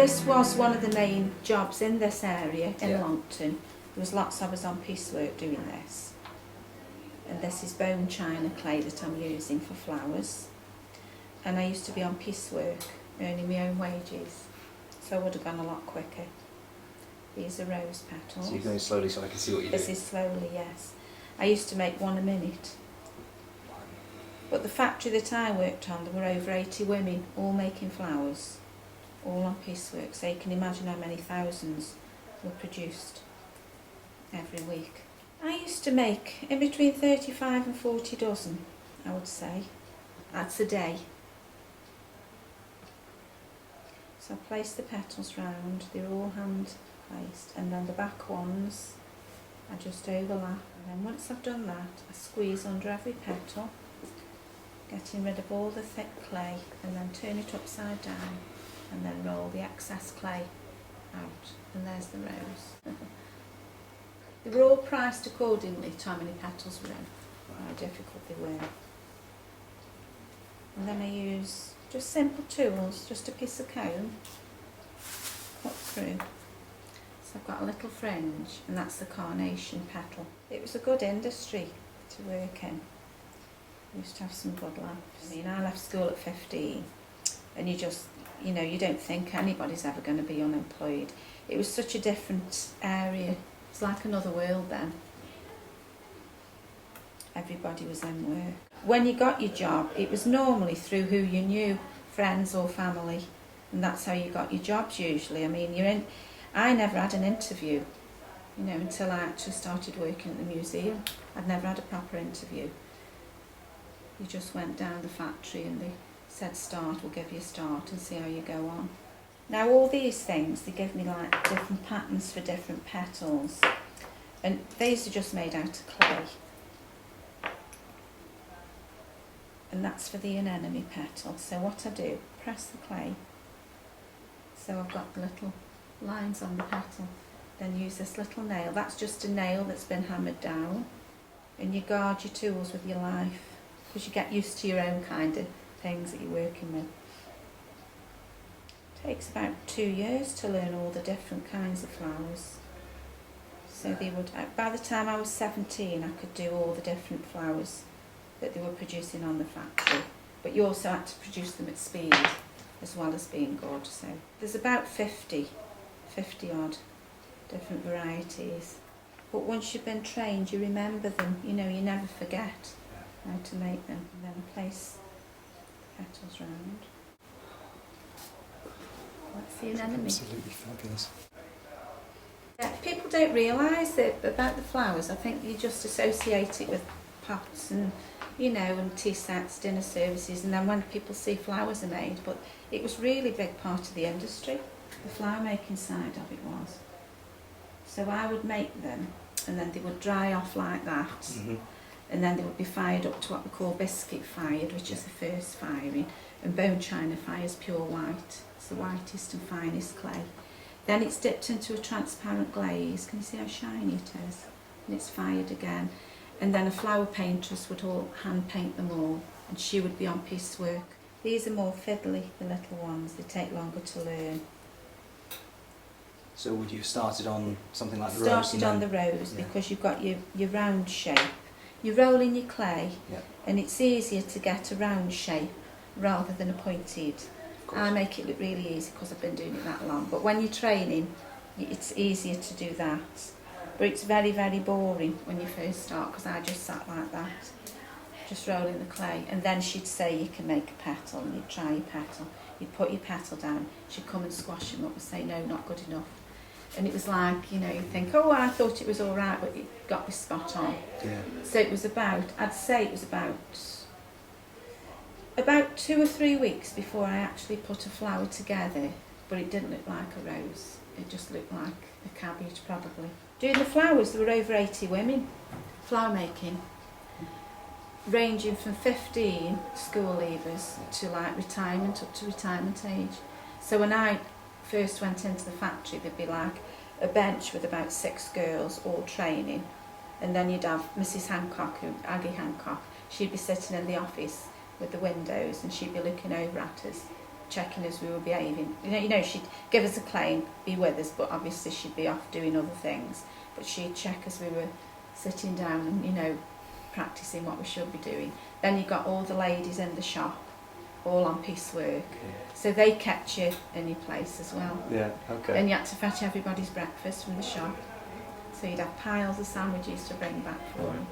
this was one of the main jobs in this area, in Longton. There was lots of us on piecework doing this. And this is bone china clay that I'm using for flowers. And I used to be on piecework, earning my own wages. So I would have gone a lot quicker. These are rose petals. So you're going slowly so I can see what you're doing? This is slowly, yes. I used to make one a minute. But the factory that I worked on, there were over 80 women, all making flowers, all on piecework. So you can imagine how many thousands were produced every week. I used to make in between 35 and 40 dozen, I would say. That's a day. So I place the petals round, they're all hand placed, and then the back ones I just overlap. And then once I've done that, I squeeze under every petal, getting rid of all the thick clay, and then turn it upside down, and then roll the excess clay out. And there's the rose. They were all priced accordingly to how many petals were in, how difficult they were. And then I use just simple tools, just a piece of comb, cut through. So I've got a little fringe, and that's the carnation petal. It was a good industry to work in. I used to have some good laughs. I mean, I left school at 15, and you just, you know, you don't think anybody's ever going to be unemployed. It was such a different area. It's like another world then. Everybody was in work. When you got your job, it was normally through who you knew, friends or family, and that's how you got your jobs usually. I mean, I never had an interview, you know, until I actually started working at the museum. I'd never had a proper interview. You just went down the factory and they said start, we'll give you a start and see how you go on. Now all these things, they give me like different patterns for different petals, and these are just made out of clay. And that's for the anemone petal. So what I do, press the clay, so I've got the little lines on the petal, then use this little nail. That's just a nail that's been hammered down, and you guard your tools with your life, because you get used to your own kind of things that you're working with. It takes about 2 years to learn all the different kinds of flowers. So they would, by the time I was 17, I could do all the different flowers that they were producing on the factory. But you also had to produce them at speed as well as being good. So there's about 50 odd different varieties. But once you've been trained, you remember them, you know, you never forget how to make them. And then place the petals round. That's the anemone. Absolutely fabulous. Yeah, people don't realise that about the flowers. I think you just associate it with pots and, you know, and tea sets, dinner services, and then when people see flowers are made, but it was really a big part of the industry. The flower making side of it was. So I would make them, and then they would dry off like that, and then they would be fired up to what we call biscuit fired, which is the first firing, and bone china fires pure white. It's the whitest and finest clay. Then it's dipped into a transparent glaze. Can you see how shiny it is? And it's fired again. And then a flower paintress would all hand paint them all, and she would be on piecework. These are more fiddly, the little ones. They take longer to learn. So would you have started on something like the rose? Started on the rose, because you've got your round shape. You roll in your clay, and it's easier to get a round shape rather than a pointed. I make it look really easy because I've been doing it that long. But when you're training, it's easier to do that. But it's very, very boring when you first start, because I just sat like that, just rolling the clay. And then she'd say you can make a petal, and you'd try your petal. You'd put your petal down, she'd come and squash them up and say, no, not good enough. And it was like, you know, you think, oh, I thought it was all right, but it got me spot on. Yeah. So it was about, I'd say it was about 2 or 3 weeks before I actually put a flower together, but it didn't look like a rose. It just looked like a cabbage, probably. Doing the flowers, there were over 80 women flower making, ranging from 15 school leavers to like retirement, up to retirement age. So when I first went into the factory, there'd be like a bench with about 6 girls all training, and then you'd have Mrs. Hancock, Aggie Hancock. She'd be sitting in the office with the windows, and she'd be looking over at us, checking as we were behaving. You know, she'd give us a claim, be with us, but obviously she'd be off doing other things. But she'd check as we were sitting down and, you know, practising what we should be doing. Then you got all the ladies in the shop, all on piecework. So they kept you in your place as well. Yeah, okay. And you had to fetch everybody's breakfast from the shop. So you'd have piles of sandwiches to bring back for them.